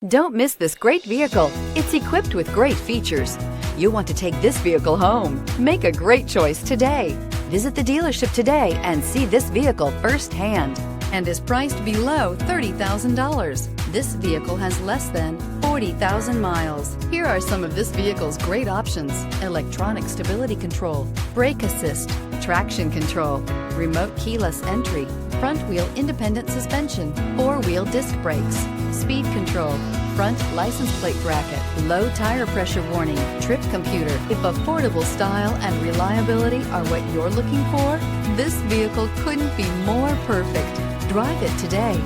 Don't miss this great vehicle. It's equipped with great features. You'll want to take this vehicle home. Make a great choice today. Visit the dealership today and see this vehicle firsthand, and is priced below $30,000. This vehicle has less than 40,000 miles. Here are some of this vehicle's great options: electronic stability control, brake assist, traction control, remote keyless entry, front wheel independent suspension, four-wheel disc brakes, speed control, front license plate bracket, low tire pressure warning, trip computer. If affordable style and reliability are what you're looking for, this vehicle couldn't be more perfect. Drive it today.